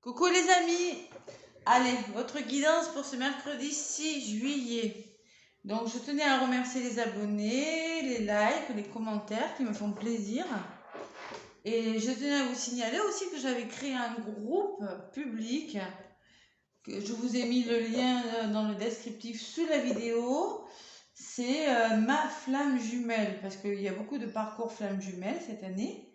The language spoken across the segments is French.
Coucou les amis, allez, votre guidance pour ce mercredi 6 juillet. Donc je tenais à remercier les abonnés, les likes, les commentaires qui me font plaisir. Et je tenais à vous signaler aussi que j'avais créé un groupe public. Que je vous ai mis le lien dans le descriptif sous la vidéo. C'est ma flamme jumelle, parce qu'il y a beaucoup de parcours flamme jumelle cette année.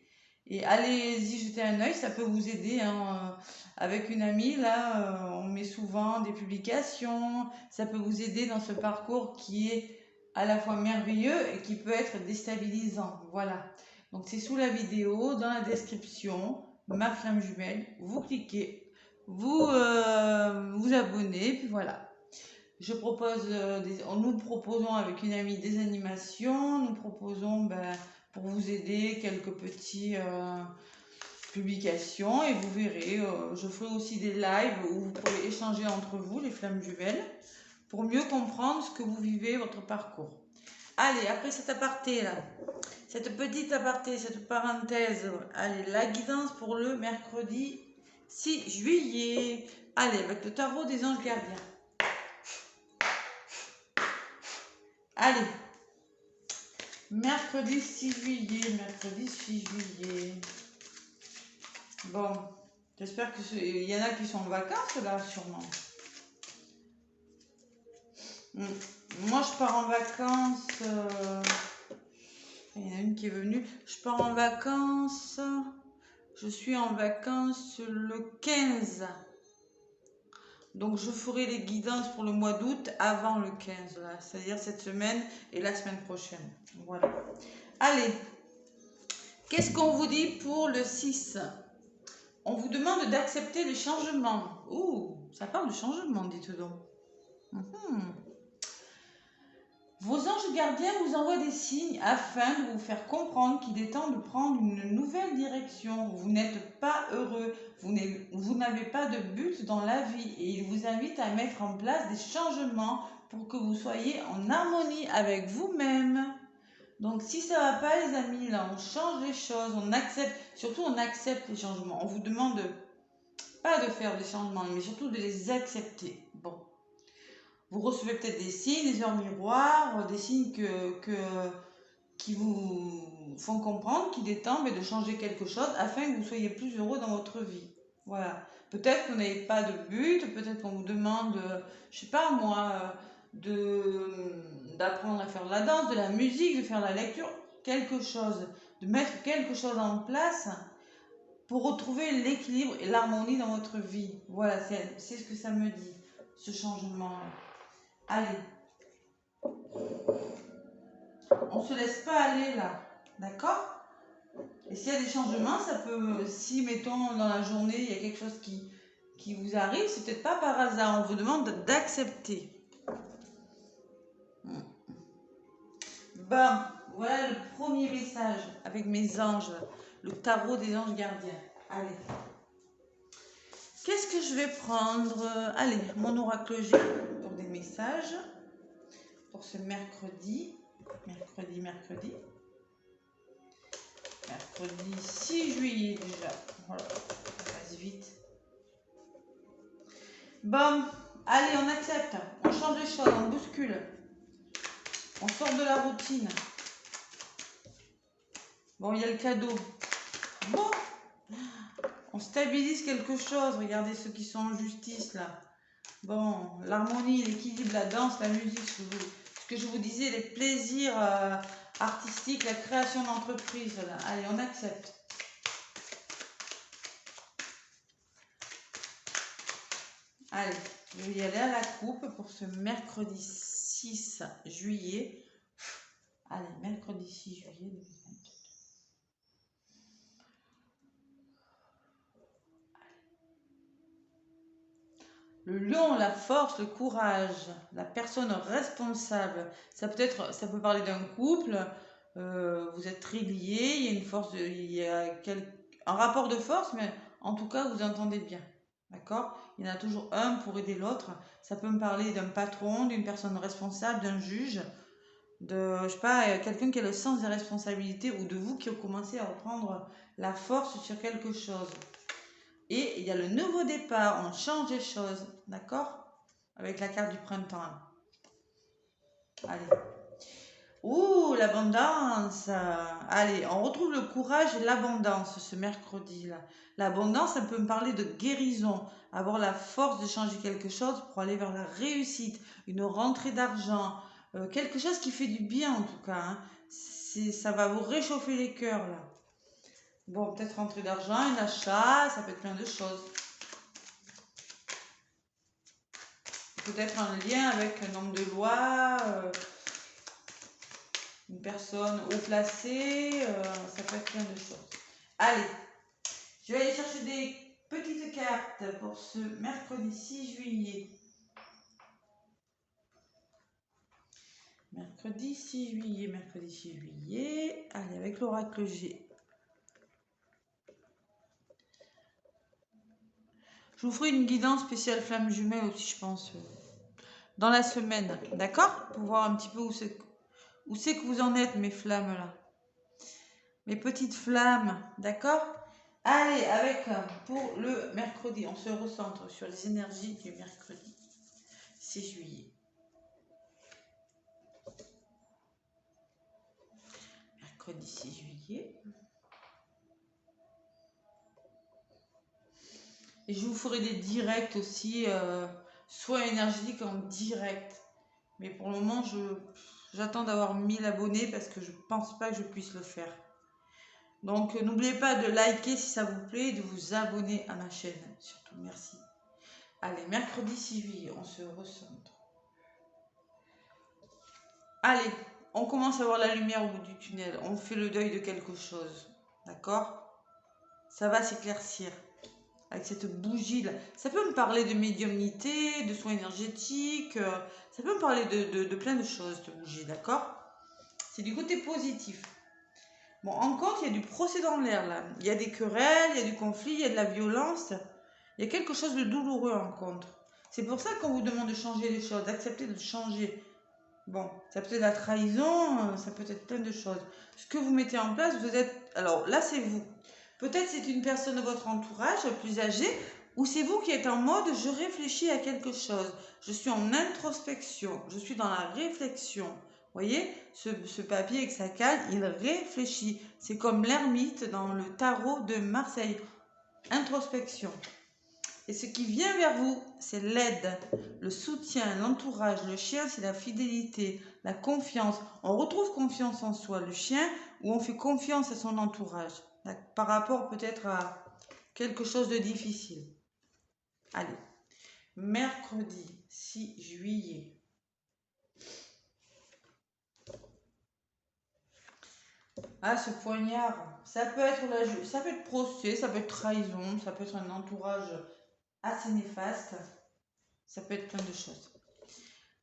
Et allez-y jeter un œil, ça peut vous aider. Hein. Avec une amie, là, on met souvent des publications. Ça peut vous aider dans ce parcours qui est à la fois merveilleux et qui peut être déstabilisant. Voilà. Donc c'est sous la vidéo, dans la description, ma flamme jumelle. Vous cliquez, vous vous abonnez, puis voilà. Je propose, nous proposons avec une amie des animations, nous proposons pour vous aider quelques petits publications et vous verrez, je ferai aussi des lives où vous pourrez échanger entre vous, les flammes jumelles, pour mieux comprendre ce que vous vivez, votre parcours. Allez, après cet aparté là, cette petite aparté, cette parenthèse, allez, la guidance pour le mercredi 6 juillet. Allez, avec le tarot des anges gardiens. Allez, mercredi 6 juillet, mercredi 6 juillet. Bon, j'espère qu'il y en a qui sont en vacances là, sûrement. Moi, je pars en vacances. Il y en a une qui est venue. Je pars en vacances. Je suis en vacances le 15. Donc, je ferai les guidances pour le mois d'août avant le 15, c'est-à-dire cette semaine et la semaine prochaine. Voilà. Allez, qu'est-ce qu'on vous dit pour le 6? On vous demande d'accepter les changements. Ouh, ça parle de changement, dites donc. Vos anges gardiens vous envoient des signes afin de vous faire comprendre qu'il est temps de prendre une nouvelle direction. Vous n'êtes pas heureux, vous n'avez pas de but dans la vie et ils vous invitent à mettre en place des changements pour que vous soyez en harmonie avec vous-même. Donc si ça va pas les amis, là on change les choses, on accepte, surtout on accepte les changements. On vous demande pas de faire des changements, mais surtout de les accepter. Bon. Vous recevez peut-être des signes, des heures miroirs, des signes qui vous font comprendre qu'il est temps de changer quelque chose afin que vous soyez plus heureux dans votre vie. Voilà. Peut-être que vous n'avez pas de but, peut-être qu'on vous demande, je sais pas moi, d'apprendre à faire de la danse, de la musique, de faire de la lecture, quelque chose, de mettre quelque chose en place pour retrouver l'équilibre et l'harmonie dans votre vie. Voilà, c'est ce que ça me dit, ce changement. Allez, on se laisse pas aller là, d'accord? Et s'il y a des changements, ça peut, si mettons dans la journée il y a quelque chose qui vous arrive, c'est peut-être pas par hasard, on vous demande d'accepter. Bon, voilà le premier message avec mes anges, le tarot des anges gardiens. Allez. Qu'est-ce que je vais prendre? Allez, mon oracle G pour des messages pour ce mercredi. Mercredi 6 juillet déjà. Voilà, ça passe vite. Bon, allez, on accepte. On change les choses, on bouscule. On sort de la routine. Bon, il y a le cadeau. Bon, on stabilise quelque chose. Regardez ceux qui sont en justice là. Bon, l'harmonie, l'équilibre, la danse, la musique, ce que je vous disais, les plaisirs artistiques, la création d'entreprise. Allez, on accepte. Allez, je vais y aller à la coupe pour ce mercredi 6 juillet. Allez, mercredi 6 juillet 2022. Le lion, la force, le courage, la personne responsable. Ça peut parler d'un couple. Vous êtes très liés. Il y a une force, il y a un rapport de force, mais en tout cas vous entendez bien. D'accord? Il y en a toujours un pour aider l'autre. Ça peut me parler d'un patron, d'une personne responsable, d'un juge, je sais pas, quelqu'un qui a le sens des responsabilités ou de vous qui commencez à reprendre la force sur quelque chose. Et il y a le nouveau départ, on change les choses, d'accord? Avec la carte du printemps. Allez. Ouh, l'abondance. Allez, on retrouve le courage et l'abondance ce mercredi-là. L'abondance, ça peut me parler de guérison, avoir la force de changer quelque chose pour aller vers la réussite, une rentrée d'argent, quelque chose qui fait du bien en tout cas, hein. Ça va vous réchauffer les cœurs là. Bon, peut-être rentrée d'argent, un achat, ça peut être plein de choses. Peut-être un lien avec un homme de loi, une personne haut placée, ça peut être plein de choses. Allez, je vais aller chercher des petites cartes pour ce mercredi 6 juillet. Mercredi 6 juillet, mercredi 6 juillet. Allez, avec l'oracle G. Je vous ferai une guidance spéciale flamme jumelle aussi, je pense, dans la semaine, d'accord? Pour voir un petit peu où c'est que vous en êtes, mes flammes là. Mes petites flammes, d'accord? Allez, avec pour le mercredi, on se recentre sur les énergies du mercredi 6 juillet. Mercredi 6 juillet. Et je vous ferai des directs aussi, soit énergétiques en direct. Mais pour le moment, j'attends d'avoir 1000 abonnés parce que je pense pas que je puisse le faire. Donc n'oubliez pas de liker si ça vous plaît et de vous abonner à ma chaîne. Surtout, merci. Allez, mercredi 6 juillet, on se recentre. Allez, on commence à voir la lumière au bout du tunnel. On fait le deuil de quelque chose. D'accord? Ça va s'éclaircir. Avec cette bougie là. Ça peut me parler de médiumnité, de soins énergétiques. Ça peut me parler de plein de choses, cette bougie, d'accord? C'est du côté positif. Bon, en contre, il y a du procès dans l'air là. Il y a des querelles, il y a du conflit, il y a de la violence. Il y a quelque chose de douloureux en contre. C'est pour ça qu'on vous demande de changer les choses, d'accepter de changer. Bon, ça peut être la trahison, ça peut être plein de choses. Ce que vous mettez en place, vous êtes... Alors là, c'est vous. Peut-être c'est une personne de votre entourage plus âgée, ou c'est vous qui êtes en mode je réfléchis à quelque chose. Je suis en introspection, je suis dans la réflexion. Vous voyez, ce papier avec sa canne, il réfléchit. C'est comme l'ermite dans le tarot de Marseille. Introspection. Et ce qui vient vers vous, c'est l'aide, le soutien, l'entourage. Le chien, c'est la fidélité, la confiance. On retrouve confiance en soi. Le chien, où on fait confiance à son entourage. Par rapport peut-être à quelque chose de difficile. Allez, mercredi 6 juillet. Ah, ce poignard, ça peut être procès, ça peut être trahison, ça peut être un entourage assez néfaste. Ça peut être plein de choses.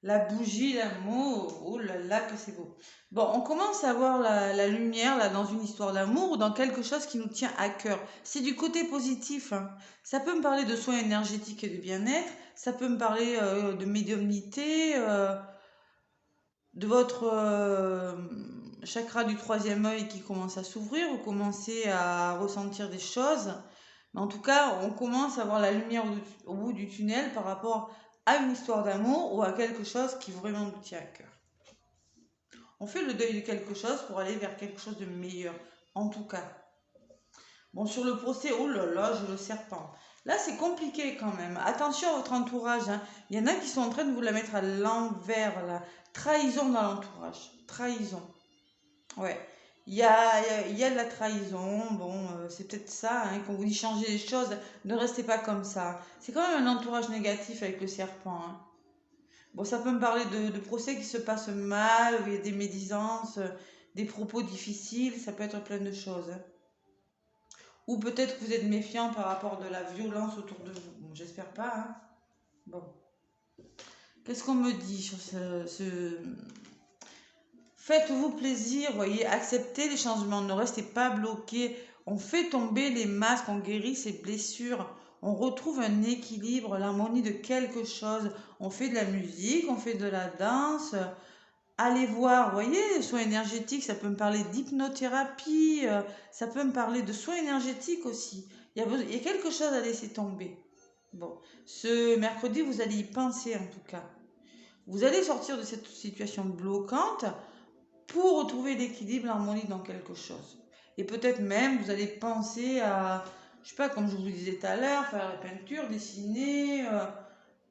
La bougie, l'amour, oh là là que c'est beau. Bon, on commence à voir la lumière là dans une histoire d'amour ou dans quelque chose qui nous tient à cœur. C'est du côté positif, hein. Ça peut me parler de soins énergétiques et de bien-être. Ça peut me parler de médiumnité, de votre chakra du troisième œil qui commence à s'ouvrir. Vous commencez à ressentir des choses. Mais en tout cas, on commence à voir la lumière au bout du tunnel par rapport à une histoire d'amour ou à quelque chose qui vraiment nous tient à cœur. On fait le deuil de quelque chose pour aller vers quelque chose de meilleur, en tout cas. Bon, sur le procès, oh là là, j'ai le serpent. Là, c'est compliqué quand même. Attention à votre entourage, hein. Il y en a qui sont en train de vous la mettre à l'envers, là. Trahison dans l'entourage. Trahison. Ouais. Il y a de la trahison, bon, c'est peut-être ça, hein, qu'on vous dit changer les choses, ne restez pas comme ça. C'est quand même un entourage négatif avec le serpent, hein. Bon, ça peut me parler de procès qui se passent mal, où il y a des médisances, des propos difficiles, ça peut être plein de choses, hein. Ou peut-être que vous êtes méfiant par rapport de la violence autour de vous. Bon, j'espère pas, hein. Bon. Qu'est-ce qu'on me dit sur ce... Faites-vous plaisir, voyez, acceptez les changements, ne restez pas bloqués. On fait tomber les masques, on guérit ses blessures, on retrouve un équilibre, l'harmonie de quelque chose. On fait de la musique, on fait de la danse. Allez voir, voyez, les soins énergétiques, ça peut me parler d'hypnothérapie, ça peut me parler de soins énergétiques aussi. Il il y a quelque chose à laisser tomber. Bon, ce mercredi, vous allez y penser en tout cas. Vous allez sortir de cette situation bloquante pour retrouver l'équilibre, l'harmonie dans quelque chose. Et peut-être même, vous allez penser à, je sais pas, comme je vous disais tout à l'heure, faire la peinture, dessiner,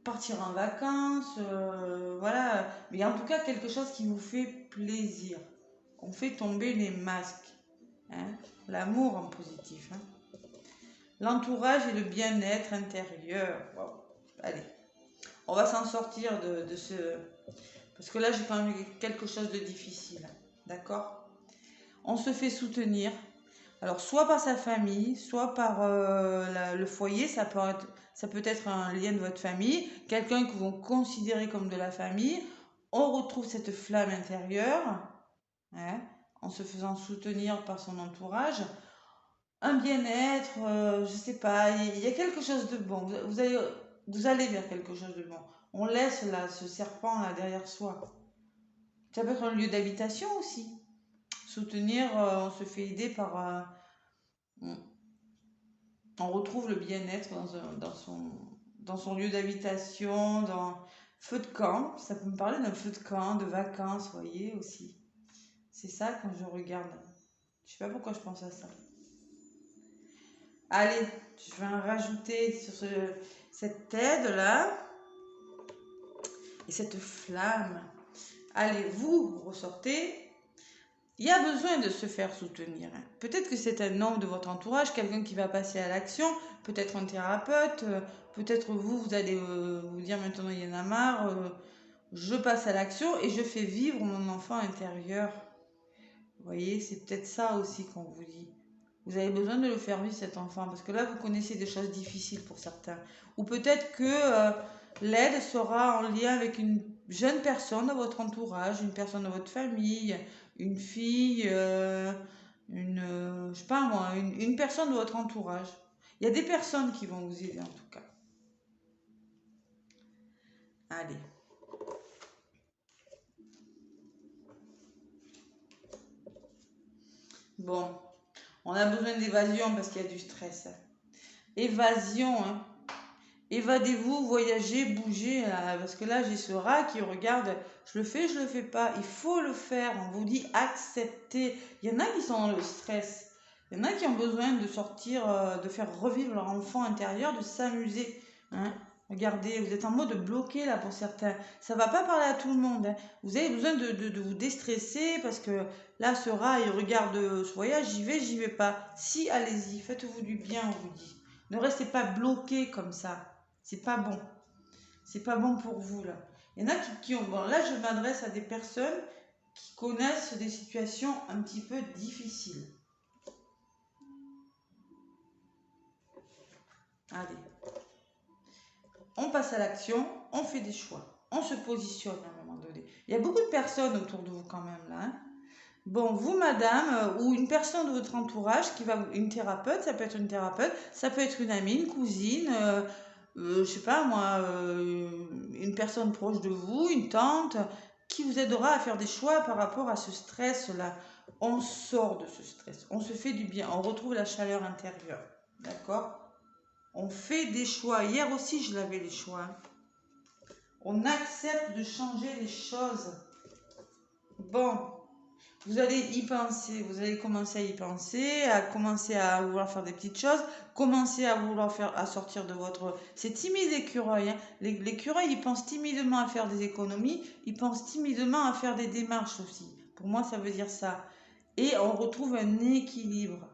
partir en vacances, voilà. Mais en tout cas, quelque chose qui vous fait plaisir. On fait tomber les masques. Hein. L'amour en positif. Hein. L'entourage et le bien-être intérieur. Wow. Allez, on va s'en sortir de ce... Parce que là, j'ai quand même quelque chose de difficile. D'accord? On se fait soutenir. Alors, soit par sa famille, soit par le foyer. Ça peut être un lien de votre famille. Quelqu'un que vous considérez comme de la famille. On retrouve cette flamme intérieure. Hein, en se faisant soutenir par son entourage. Un bien-être, je sais pas, il y a quelque chose de bon. Vous allez vers quelque chose de bon. On laisse là ce serpent là derrière soi. Ça peut être un lieu d'habitation aussi. Soutenir, on se fait aider par. On retrouve le bien-être dans son lieu d'habitation, dans feu de camp. Ça peut me parler d'un feu de camp, de vacances, vous voyez aussi. C'est ça quand je regarde. Je sais pas pourquoi je pense à ça. Allez, je vais en rajouter sur cette aide-là. Et cette flamme. Allez, vous ressortez. Il y a besoin de se faire soutenir. Peut-être que c'est un membre de votre entourage, quelqu'un qui va passer à l'action, peut-être un thérapeute, peut-être vous allez vous dire maintenant il y en a marre, je passe à l'action et je fais vivre mon enfant intérieur. Vous voyez, c'est peut-être ça aussi qu'on vous dit. Vous avez besoin de le faire vivre cet enfant parce que là vous connaissez des choses difficiles pour certains. Ou peut-être que l'aide sera en lien avec une jeune personne de votre entourage, une personne de votre famille, une fille, je sais pas moi, une personne de votre entourage. Il y a des personnes qui vont vous aider en tout cas. Allez. Bon, on a besoin d'évasion parce qu'il y a du stress. Évasion, hein. Évadez-vous, voyagez, bougez, parce que là j'ai ce rat qui regarde, je le fais pas, il faut le faire, on vous dit accepter. Il y en a qui sont dans le stress, il y en a qui ont besoin de sortir, de faire revivre leur enfant intérieur, de s'amuser. Hein. Regardez, vous êtes en mode bloqué là pour certains, ça va pas parler à tout le monde. Hein. Vous avez besoin de vous déstresser parce que là ce rat il regarde ce voyage, j'y vais pas. Si, allez-y, faites-vous du bien, on vous dit. Ne restez pas bloqué comme ça. C'est pas bon. C'est pas bon pour vous, là. Il y en a qui ont... Bon, là, je m'adresse à des personnes qui connaissent des situations un petit peu difficiles. Allez. On passe à l'action, on fait des choix. On se positionne à un moment donné. Il y a beaucoup de personnes autour de vous quand même, là. Hein. Bon, vous, madame, ou une personne de votre entourage qui va... Une thérapeute, ça peut être une thérapeute, ça peut être une amie, une cousine... je sais pas moi, une personne proche de vous, une tante, qui vous aidera à faire des choix par rapport à ce stress-là. On sort de ce stress, on se fait du bien, on retrouve la chaleur intérieure, d'accord? On fait des choix. Hier aussi, je l'avais les choix. On accepte de changer les choses. Bon, vous allez y penser, vous allez commencer à commencer à vouloir faire des petites choses, commencer à vouloir à sortir de votre... C'est timide l'écureuil, hein. L'écureuil, il pense timidement à faire des économies, il pense timidement à faire des démarches aussi. Pour moi, ça veut dire ça. Et on retrouve un équilibre.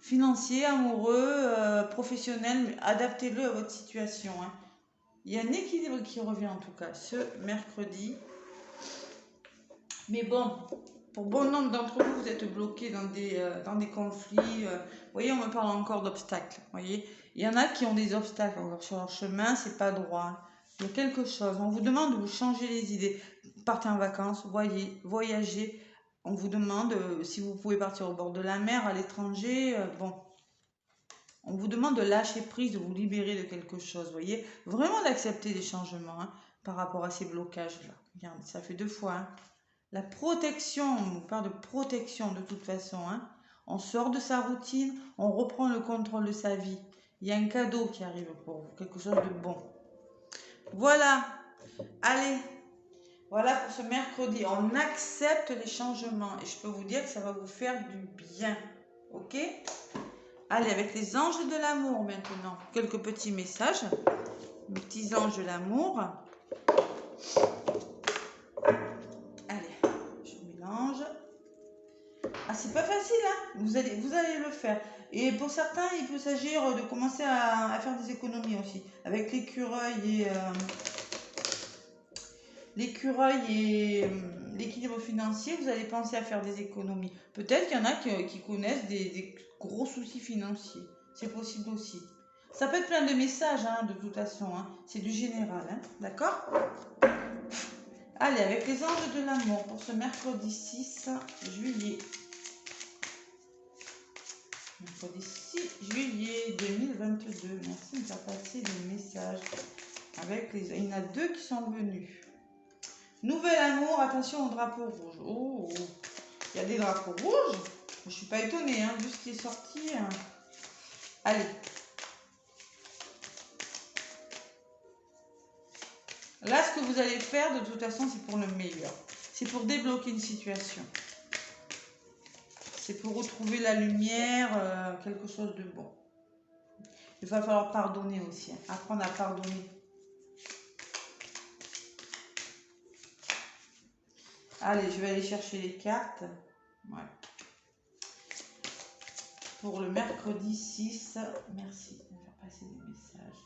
Financier, amoureux, professionnel, adaptez-le à votre situation. Hein. Il y a un équilibre qui revient en tout cas ce mercredi. Mais bon, pour bon nombre d'entre vous, vous êtes bloqués dans des conflits. Vous voyez, on me parle encore d'obstacles. Vous voyez, il y en a qui ont des obstacles encore sur leur chemin, c'est pas droit. Il y a quelque chose. On vous demande de vous changer les idées. Partez en vacances, voyagez. On vous demande si vous pouvez partir au bord de la mer, à l'étranger. Bon, on vous demande de lâcher prise, de vous libérer de quelque chose. Vous voyez, vraiment d'accepter des changements hein, par rapport à ces blocages-là. Regardez, ça fait 2 fois. Hein. La protection, on parle de protection de toute façon. Hein. On sort de sa routine, on reprend le contrôle de sa vie. Il y a un cadeau qui arrive pour vous, quelque chose de bon. Voilà, allez, voilà pour ce mercredi. On accepte les changements et je peux vous dire que ça va vous faire du bien. Ok? Allez, avec les anges de l'amour maintenant. Quelques petits messages. Mes petits anges de l'amour. Allez, je mélange. Ah, c'est pas facile, hein? Vous allez le faire. Et pour certains, il peut s'agir de commencer à faire des économies aussi. Avec l'écureuil et l'équilibre financier, vous allez penser à faire des économies. Peut-être qu'il y en a qui connaissent des gros soucis financiers. C'est possible aussi. Ça peut être plein de messages, hein, de toute façon. Hein. C'est du général, hein, d'accord? Allez, avec les anges de l'amour pour ce mercredi 6 juillet. Mercredi 6 juillet 2022. Merci de me faire passer des messages. Il y en a 2 qui sont venus. Nouvel amour, attention au drapeau rouge. Oh, il y a des drapeaux rouges. Je ne suis pas étonnée, hein, vu ce qui est sorti. Hein. Allez. Là, ce que vous allez faire, de toute façon, c'est pour le meilleur. C'est pour débloquer une situation. C'est pour retrouver la lumière, quelque chose de bon. Il va falloir pardonner aussi, hein, apprendre à pardonner. Allez, je vais aller chercher les cartes. Ouais. Pour le mercredi 6. Merci de me faire passer des messages.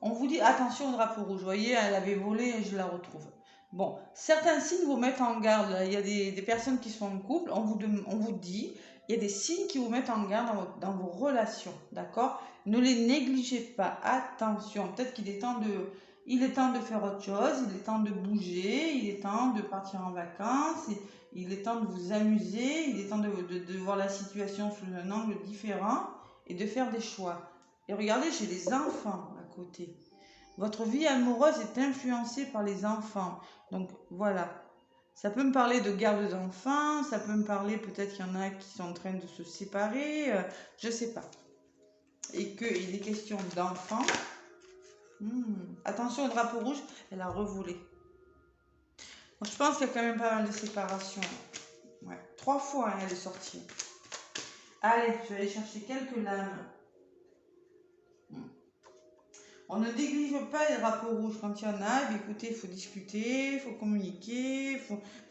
On vous dit attention au drapeau rouge. Vous voyez, elle avait volé et je la retrouve. Bon, certains signes vous mettent en garde. Là. Il y a des personnes qui sont en couple. On vous dit, il y a des signes qui vous mettent en garde dans vos relations. D'accord? Ne les négligez pas. Attention. Peut-être qu'il est temps de faire autre chose. Il est temps de bouger. Il est temps de partir en vacances. Il est temps de vous amuser. Il est temps de voir la situation sous un angle différent et de faire des choix. Et regardez, j'ai des enfants à côté. Votre vie amoureuse est influencée par les enfants. Donc voilà. Ça peut me parler de garde d'enfants, ça peut me parler peut-être qu'il y en a qui sont en train de se séparer, je ne sais pas. Et qu'il est question d'enfants. Attention au drapeau rouge, elle a revolé. Donc, je pense qu'il y a quand même pas mal de séparations. Ouais. 3 fois hein, elle est sortie. Allez, je vais aller chercher quelques lames. On ne néglige pas les drapeaux rouges quand il y en a. Mais écoutez, il faut discuter, il faut communiquer,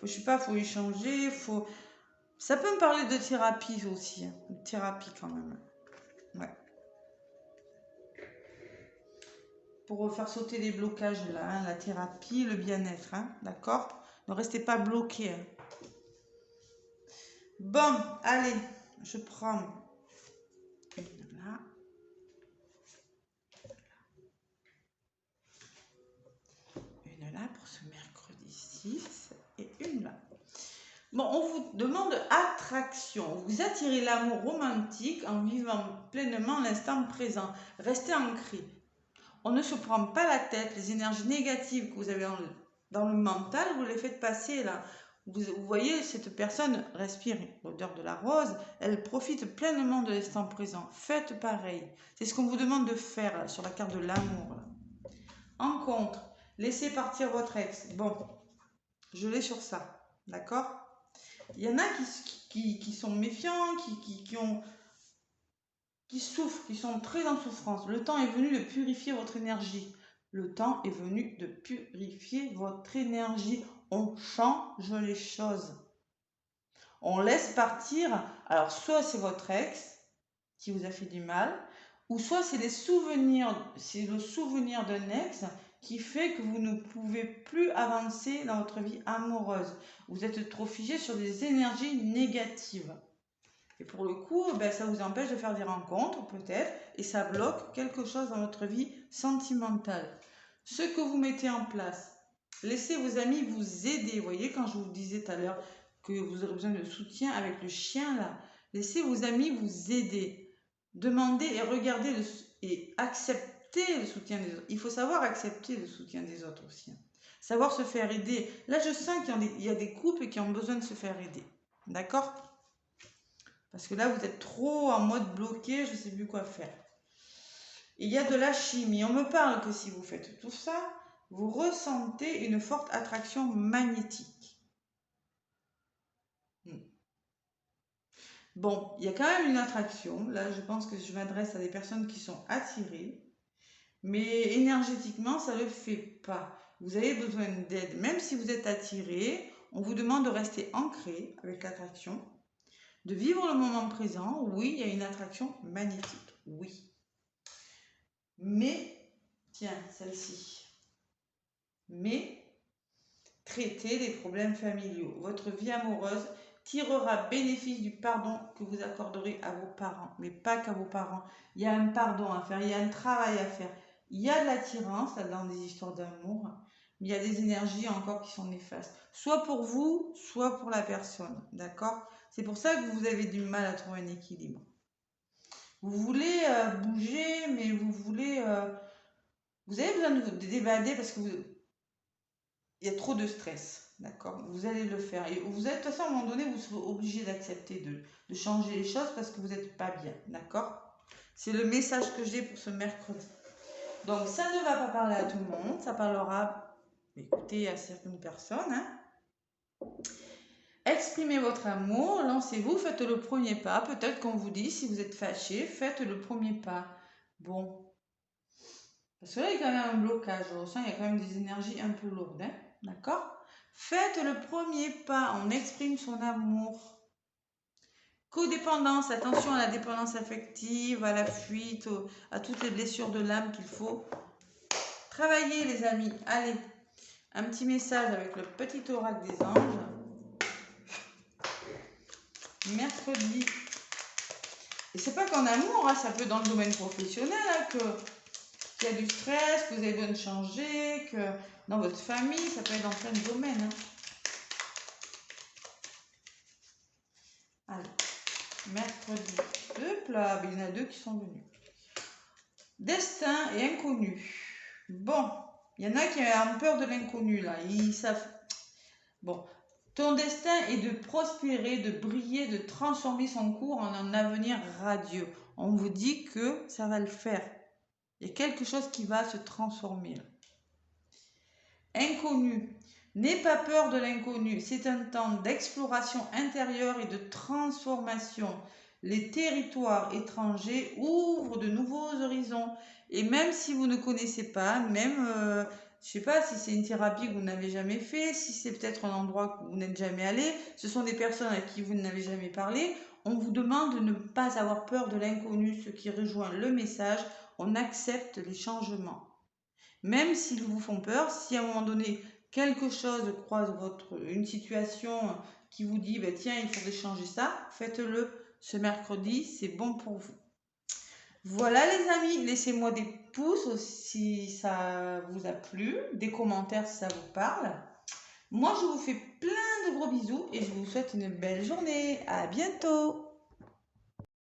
je sais pas, faut échanger, Ça peut me parler de thérapie aussi, hein. De thérapie quand même. Ouais. Pour faire sauter les blocages là, hein, la thérapie, le bien-être, hein, d'accord? Ne restez pas bloqués. Hein. Bon, allez, je prends une là. Une là pour ce mercredi 6 et une là. Bon, on vous demande attraction. Vous attirez l'amour romantique en vivant pleinement l'instant présent. Restez ancré. On ne se prend pas la tête. Les énergies négatives que vous avez dans le mental, vous les faites passer là. Vous voyez, cette personne respire l'odeur de la rose. Elle profite pleinement de l'instant présent. Faites pareil. C'est ce qu'on vous demande de faire là, sur la carte de l'amour. En contre, laissez partir votre ex. Bon, je l'ai sur ça. D'accord ? Il y en a qui sont méfiants, qui souffrent, qui sont très en souffrance. Le temps est venu de purifier votre énergie. Le temps est venu de purifier votre énergie. On change les choses. On laisse partir. Alors, soit c'est votre ex qui vous a fait du mal, ou soit c'est le souvenir d'un ex qui fait que vous ne pouvez plus avancer dans votre vie amoureuse. Vous êtes trop figé sur des énergies négatives. Et pour le coup, ça vous empêche de faire des rencontres peut-être et ça bloque quelque chose dans votre vie sentimentale. Ce que vous mettez en place, laissez vos amis vous aider. Vous voyez, quand je vous disais tout à l'heure que vous aurez besoin de soutien avec le chien là, laissez vos amis vous aider. Demandez et regardez et acceptez le soutien des autres. Il faut savoir accepter le soutien des autres aussi. Hein. Savoir se faire aider. Là, je sens qu'il y a des couples qui ont besoin de se faire aider. D'accord ? Parce que là, vous êtes trop en mode bloqué, je ne sais plus quoi faire. Il y a de la chimie. On me parle que si vous faites tout ça, vous ressentez une forte attraction magnétique. Bon, il y a quand même une attraction. Là, je pense que je m'adresse à des personnes qui sont attirées. Mais énergétiquement, ça ne le fait pas. Vous avez besoin d'aide. Même si vous êtes attiré, on vous demande de rester ancré avec l'attraction, de vivre le moment présent. Oui, il y a une attraction magnétique. Oui. Mais, tiens, celle-ci. Mais, traitez les problèmes familiaux. Votre vie amoureuse tirera bénéfice du pardon que vous accorderez à vos parents. Mais pas qu'à vos parents. Il y a un pardon à faire, il y a un travail à faire. Il y a de l'attirance là dans des histoires d'amour, mais il y a des énergies encore qui sont néfastes. Soit pour vous, soit pour la personne. D'accord? C'est pour ça que vous avez du mal à trouver un équilibre. Vous voulez bouger, mais vous avez besoin de d'évader parce que il y a trop de stress. D'accord? Vous allez le faire. Et vous êtes, de toute façon, à un moment donné, vous serez obligé d'accepter de changer les choses parce que vous n'êtes pas bien. D'accord? C'est le message que j'ai pour ce mercredi. Donc, ça ne va pas parler à tout le monde. Ça parlera, écoutez, à certaines personnes. Hein. Exprimez votre amour, lancez-vous, faites le premier pas. Peut-être qu'on vous dit, si vous êtes fâché, faites le premier pas. Bon. Parce que là, il y a quand même un blocage. Je ressens, il y a quand même des énergies un peu lourdes. Hein. D'accord? Faites le premier pas. On exprime son amour. Codépendance, attention à la dépendance affective, à la fuite, à toutes les blessures de l'âme qu'il faut travailler, les amis. Allez, un petit message avec le petit oracle des anges. Mercredi. Et c'est pas qu'en amour, hein, ça peut dans le domaine professionnel, hein, qu'il y a du stress, que vous avez besoin de changer, que dans votre famille, ça peut être dans plein de domaines. Hein. Allez. Mercredi. Là, il y en a deux qui sont venus. Destin et inconnu. Bon, il y en a qui ont peur de l'inconnu, là. Ils savent. Bon, ton destin est de prospérer, de briller, de transformer son cours en un avenir radieux. On vous dit que ça va le faire. Il y a quelque chose qui va se transformer. Inconnu. N'aie pas peur de l'inconnu. C'est un temps d'exploration intérieure et de transformation. Les territoires étrangers ouvrent de nouveaux horizons. Et même si vous ne connaissez pas, même, je ne sais pas si c'est une thérapie que vous n'avez jamais fait, si c'est peut-être un endroit où vous n'êtes jamais allé, ce sont des personnes à qui vous n'avez jamais parlé, on vous demande de ne pas avoir peur de l'inconnu, ce qui rejoint le message, on accepte les changements. Même s'ils vous font peur, si à un moment donné, quelque chose croise une situation qui vous dit, tiens, il faudrait changer ça, faites-le ce mercredi, c'est bon pour vous. Voilà les amis, laissez-moi des pouces si ça vous a plu, des commentaires si ça vous parle. Moi, je vous fais plein de gros bisous et je vous souhaite une belle journée. À bientôt!